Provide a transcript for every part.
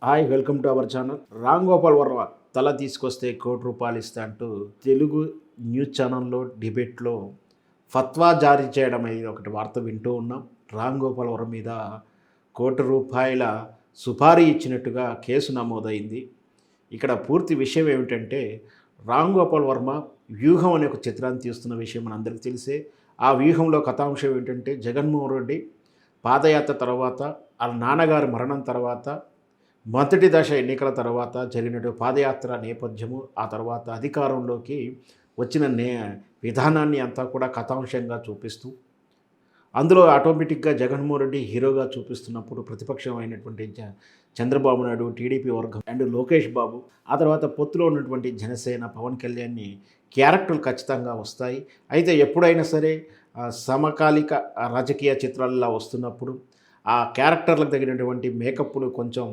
Hi, welcome to our channel. Ram Gopal Varma తల తీసుకొస్తే ₹1,00,00,000 ఇస్తా అంటూ తెలుగు న్యూస్ ఛానల్లో డిబేట్లో ఫత్వా జారీ చేయడం అనేది ఒకటి వార్త వింటూ ఉన్నాం. రామ్ గోపాల్ వర్మ మీద ₹1,00,00,000 సుపారీ ఇచ్చినట్టుగా కేసు నమోదైంది. ఇక్కడ పూర్తి విషయం ఏమిటంటే, రామ్ గోపాల్ వర్మ వ్యూహం అనే ఒక చిత్రాన్ని తీస్తున్న విషయం మనందరికీ తెలిసే. ఆ వ్యూహంలో కథాంశం ఏంటంటే, జగన్మోహన్ రెడ్డి పాదయాత్ర తర్వాత, వాళ్ళ నాన్నగారి మరణం తర్వాత, మొదటి దశ ఎన్నికల తర్వాత జరిగినటువంటి పాదయాత్ర నేపథ్యము, ఆ తర్వాత అధికారంలోకి వచ్చిన విధానాన్ని అంతా కూడా కథాంశంగా చూపిస్తూ, అందులో ఆటోమేటిక్గా జగన్మోహన్ రెడ్డి హీరోగా చూపిస్తున్నప్పుడు ప్రతిపక్షం అయినటువంటి చంద్రబాబు నాయుడు, టీడీపీ వర్గం అండ్ లోకేష్ బాబు, ఆ తర్వాత పొత్తులో ఉన్నటువంటి జనసేన, పవన్ కళ్యాణ్ని క్యారెక్టర్లు ఖచ్చితంగా వస్తాయి. అయితే ఎప్పుడైనా సరే సమకాలిక రాజకీయ చిత్రాలలో వస్తున్నప్పుడు ఆ క్యారెక్టర్లకు తగినటువంటి మేకప్ను కొంచెం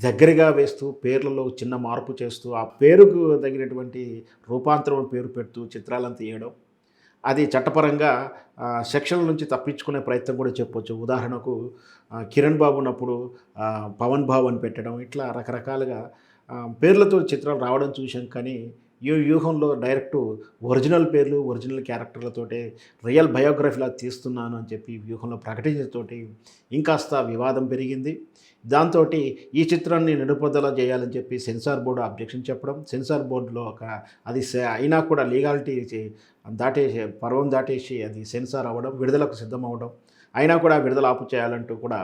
దగ్గరగా వేస్తూ, పేర్లలో చిన్న మార్పు చేస్తూ, ఆ పేరుకు తగినటువంటి రూపాంతరం పేరు పెడుతూ చిత్రాలను తీయడం, అది చట్టపరంగా సెక్షన్ల నుంచి తప్పించుకునే ప్రయత్నం కూడా చెప్పొచ్చు. ఉదాహరణకు కిరణ్ బాబు ఉన్నప్పుడు పవన్ బాబు అని పెట్టడం, ఇట్లా రకరకాలుగా పేర్లతో చిత్రాలు రావడం చూసాం. కానీ ఈ వ్యూహంలో డైరెక్టు ఒరిజినల్ పేర్లు, ఒరిజినల్ క్యారెక్టర్లతోటే రియల్ బయోగ్రఫీలా తీస్తున్నాను అని చెప్పి వ్యూహంలో ప్రకటించడంతోటి ఇంకాస్త వివాదం పెరిగింది. దాంతో ఈ చిత్రాన్ని నిలుపుదల చేయాలని చెప్పి సెన్సార్ బోర్డు అబ్జెక్షన్ చెప్పడం, సెన్సార్ బోర్డులో అది అయినా కూడా లీగాలిటీ దాటేసి, పర్వం దాటేసి అది సెన్సార్ అవ్వడం, విడుదలకు సిద్ధం అవ్వడం, అయినా కూడా విడుదల ఆపు చేయాలంటూ కూడా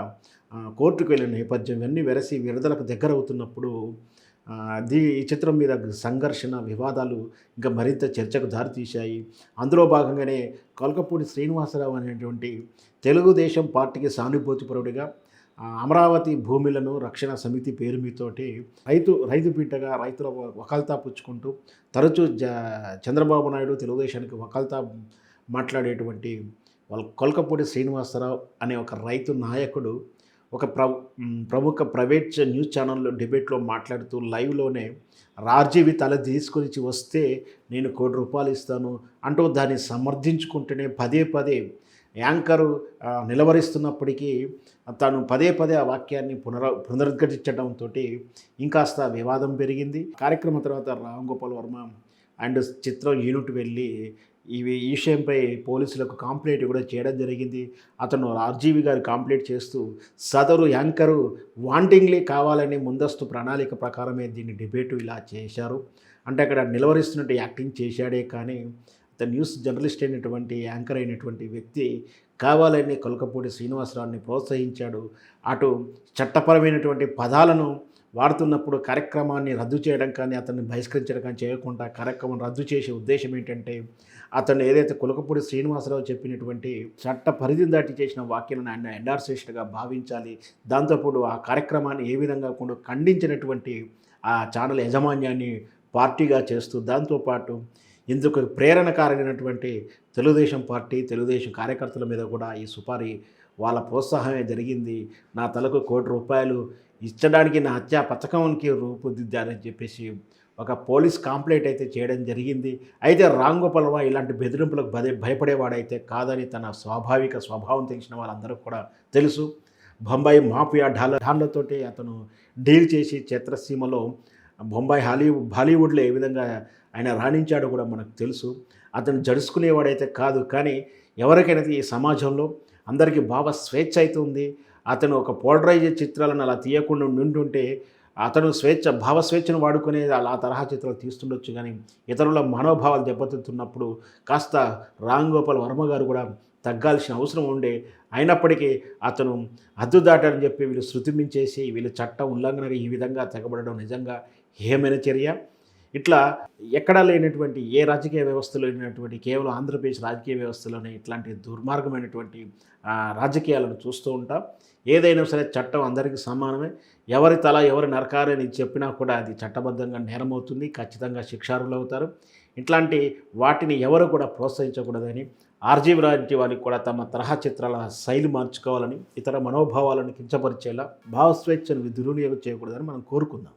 కోర్టుకు వెళ్ళిన నేపథ్యం, ఇవన్నీ వెరసి విడుదలకు దగ్గర అవుతున్నప్పుడు ఈ చిత్రం మీద సంఘర్షణ, వివాదాలు ఇంకా మరింత చర్చకు దారితీశాయి. అందులో భాగంగానే కొల్కపూడి శ్రీనివాసరావు అనేటువంటి తెలుగుదేశం పార్టీకి సానుభూతిపరుడిగా అమరావతి భూములను రక్షణ సమితి పేరు మీతోటి రైతు బిడ్డగా రైతుల వకాల్తా పుచ్చుకుంటూ తరచూ చంద్రబాబు నాయుడు తెలుగుదేశానికి వకాల్తా మాట్లాడేటువంటి కొల్కపూడి శ్రీనివాసరావు అనే ఒక రైతు నాయకుడు ఒక ప్రముఖ ప్రైవేట్ న్యూస్ ఛానల్లో డిబేట్లో మాట్లాడుతూ లైవ్లోనే రాజీవి తల తీసుకొని వస్తే నేను ₹1,00,00,000 ఇస్తాను అంటూ దాన్ని సమర్థించుకుంటూనే పదే పదే యాంకరు నిలవరిస్తున్నప్పటికీ తను పదే పదే ఆ వాక్యాన్ని పునరుద్ఘాటించడంతో ఇంకాస్త వివాదం పెరిగింది. కార్యక్రమం తర్వాత రామ్ గోపాల్ వర్మ అండ్ చిత్రం యూనిట్ వెళ్ళి ఈ విషయంపై పోలీసులకు కంప్లైంట్ కూడా చేయడం జరిగింది. అతను ఆర్జీవి గారు కంప్లైంట్ చేస్తూ సదరు యాంకరు వాంటింగ్లీ కావాలని ముందస్తు ప్రణాళిక ప్రకారమే దీన్ని డిబేటు ఇలా చేశారు అంటే, అక్కడ నిలవరిస్తున్నట్టు యాక్టింగ్ చేశాడే కానీ అతను న్యూస్ జర్నలిస్ట్ అయినటువంటి యాంకర్ అయినటువంటి వ్యక్తి కావాలని కొల్కపూడి శ్రీనివాసరావుని ప్రోత్సహించాడు. అటు చట్టపరమైనటువంటి పదాలను వాడుతున్నప్పుడు కార్యక్రమాన్ని రద్దు చేయడం కానీ, అతన్ని బహిష్కరించడం కానీ చేయకుండా కార్యక్రమం రద్దు చేసే ఉద్దేశం ఏంటంటే, అతను ఏదైతే కొలకపూడి శ్రీనివాసరావు చెప్పినటువంటి చట్ట పరిధిని దాటి చేసిన వ్యాఖ్యలను ఆయన ఎండార్స్ చేసినట్టుగా భావించాలి. దాంతోపాటు ఆ కార్యక్రమాన్ని ఏ విధంగా కూడా ఖండించినటువంటి ఆ ఛానల్ యాజమాన్యాన్ని పార్టీగా చేస్తూ, దాంతోపాటు ఇందుకు ప్రేరణకారమైనటువంటి తెలుగుదేశం పార్టీ, తెలుగుదేశం కార్యకర్తల మీద కూడా ఈ సుపారీ వాళ్ళ ప్రోత్సాహమే జరిగింది. నా తలకు ₹1,00,00,000 ఇచ్చడానికి నా హత్యా పథకానికి రూపుదిద్దారని చెప్పేసి ఒక పోలీస్ కంప్లైంట్ అయితే చేయడం జరిగింది. అయితే రామ్ గోపాల్ వర్మ ఇలాంటి బెదిరింపులకు భయపడేవాడైతే కాదని తన స్వాభావిక స్వభావం తెలిసిన వాళ్ళందరూ కూడా తెలుసు. బొంబాయి మాఫియా డాన్లతోటి అతను డీల్ చేసి చిత్రసీమలో బొంబాయి బాలీవుడ్లో ఏ విధంగా ఆయన రాణించాడో కూడా మనకు తెలుసు. అతను జడుసుకునేవాడైతే కాదు. కానీ ఎవరికైనా ఈ సమాజంలో అందరికీ భావ స్వేచ్ఛ అయితే ఉంది. అతను ఒక పోలరైజ్ చిత్రాలను అలా తీయకుండా ఉంటుంటే అతను భావస్వేచ్ఛను వాడుకునే ఆ తరహా చిత్రాలు తీస్తుండొచ్చు. కానీ ఇతరుల మనోభావాలు దెబ్బతింటున్నప్పుడు కాస్త రామ్ గోపాల్ వర్మ గారు కూడా తగ్గాల్సిన అవసరం ఉండే. అయినప్పటికీ అతను హద్దు దాటారని చెప్పి వీళ్ళు శృతి మించేసి వీళ్ళు చట్ట ఉల్లంఘనగా ఈ విధంగా తెగబడడం నిజంగా హేమైన చర్య. ఇట్లా ఎక్కడా లేనటువంటి, ఏ రాజకీయ వ్యవస్థలో లేనటువంటి, కేవలం ఆంధ్రప్రదేశ్ రాజకీయ వ్యవస్థలోనే ఇట్లాంటి దుర్మార్గమైనటువంటి రాజకీయాలను చూస్తూ ఉంటాం. ఏదైనా సరే చట్టం అందరికీ సమానమే. ఎవరి తల ఎవరి నరకారని చెప్పినా కూడా అది చట్టబద్ధంగా నేరమవుతుంది, ఖచ్చితంగా శిక్షార్హులు అవుతారు. ఇట్లాంటి వాటిని ఎవరు కూడా ప్రోత్సహించకూడదని, ఆర్జీవి లాంటి వారికి కూడా తమ తరహా చిత్రాల శైలి మార్చుకోవాలని, ఇతర మనోభావాలను కించపరిచేలా భావస్వేచ్ఛను దుర్వినియోగం చేయకూడదని మనం కోరుకుందాం.